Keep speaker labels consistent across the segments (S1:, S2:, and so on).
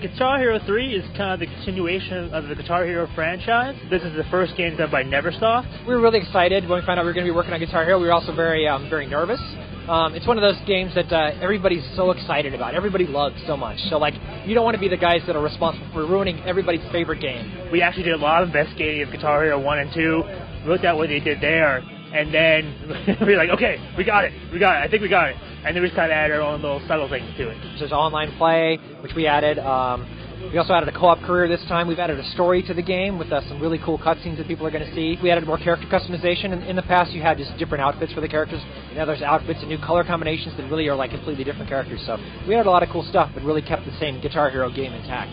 S1: Guitar Hero 3 is kind of the continuation of the Guitar Hero franchise. This is the first game done by Neversoft.
S2: We were really excited when we found out we were going to be working on Guitar Hero. We were also very nervous. It's one of those games that everybody's so excited about. Everybody loves so much. So, like, you don't want to be the guys that are responsible for ruining everybody's favorite game.
S1: We actually did a lot of investigating of Guitar Hero 1 and 2, looked at what they did there, and then we were like, okay, we got it, I think we got it. And then we just kind of added our own little subtle things to it.
S2: There's online play, which we added. We also added a co-op career this time. We've added a story to the game with some really cool cutscenes that people are going to see. We added more character customization. In the past, you had just different outfits for the characters. Now there's outfits and new color combinations that really are like completely different characters. So we added a lot of cool stuff, but really kept the same Guitar Hero game intact.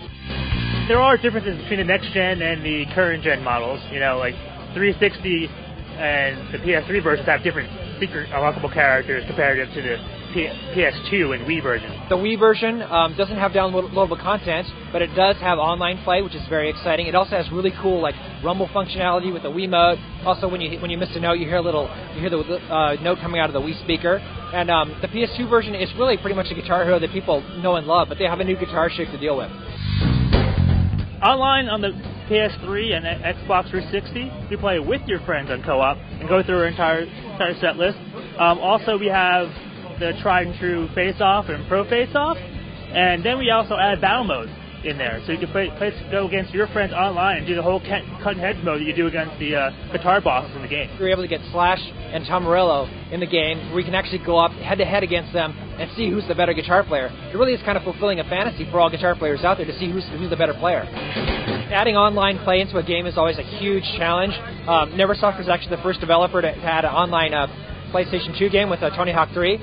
S1: There are differences between the next-gen and the current-gen models. You know, like 360 and the PS3 versions have different secret unlockable characters comparative to the PS2 and Wii version.
S2: The Wii version doesn't have downloadable content, but it does have online play, which is very exciting. It also has really cool like rumble functionality with the Wiimote. Also, when you miss a note, you hear the note coming out of the Wii speaker. And the PS2 version is really pretty much a Guitar Hero that people know and love, but they have a new guitar shape to deal with.
S1: Online on the PS3 and Xbox 360, you play with your friends on co-op and go through our entire set list. Also, we have the tried and true face-off and pro face-off, and then we also add battle modes in there, so you can go against your friends online and do the whole cut and head mode that you do against the guitar bosses in the game.
S2: We were able to get Slash and Tom Morello in the game, where we can actually go up head-to-head against them and see who's the better guitar player. It really is kind of fulfilling a fantasy for all guitar players out there to see who's the better player. Adding online play into a game is always a huge challenge. Neversoft was actually the first developer to add an online PlayStation 2 game with Tony Hawk 3.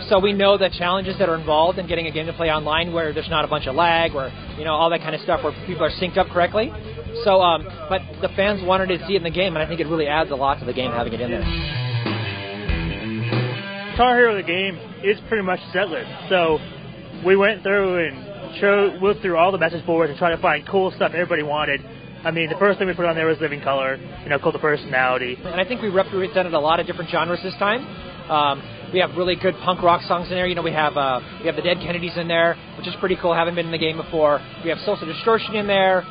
S2: So we know the challenges that are involved in getting a game to play online, where there's not a bunch of lag, or all that kind of stuff, where people are synced up correctly. So, but the fans wanted to see it in the game, and I think it really adds a lot to the game having it in there.
S1: Guitar Hero the game is pretty much set list. So we went through and looked through all the message boards and tried to find cool stuff everybody wanted. I mean, the first thing we put on there was Living Color, called the personality.
S2: And I think we represented a lot of different genres this time. We have really good punk rock songs in there. We have the Dead Kennedys in there, which is pretty cool. Haven't been in the game before. We have Social Distortion in there.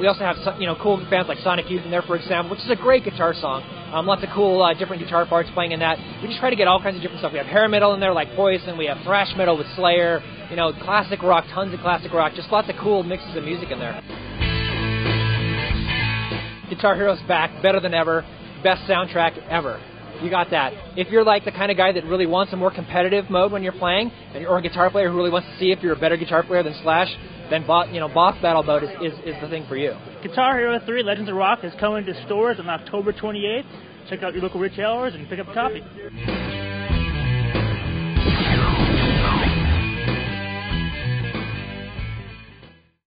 S2: We also have some, cool bands like Sonic Youth in there, for example, which is a great guitar song. Lots of cool different guitar parts playing in that. We just try to get all kinds of different stuff. We have hair metal in there like Poison. We have thrash metal with Slayer. Classic rock, tons of classic rock. Just lots of cool mixes of music in there. Guitar Hero's back, better than ever, best soundtrack ever. You got that. If you're like the kind of guy that really wants a more competitive mode when you're playing, or a guitar player who really wants to see if you're a better guitar player than Slash, then boss battle mode is the thing for you.
S1: Guitar Hero 3 Legends of Rock is coming to stores on October 28th. Check out your local retailers and pick up a copy.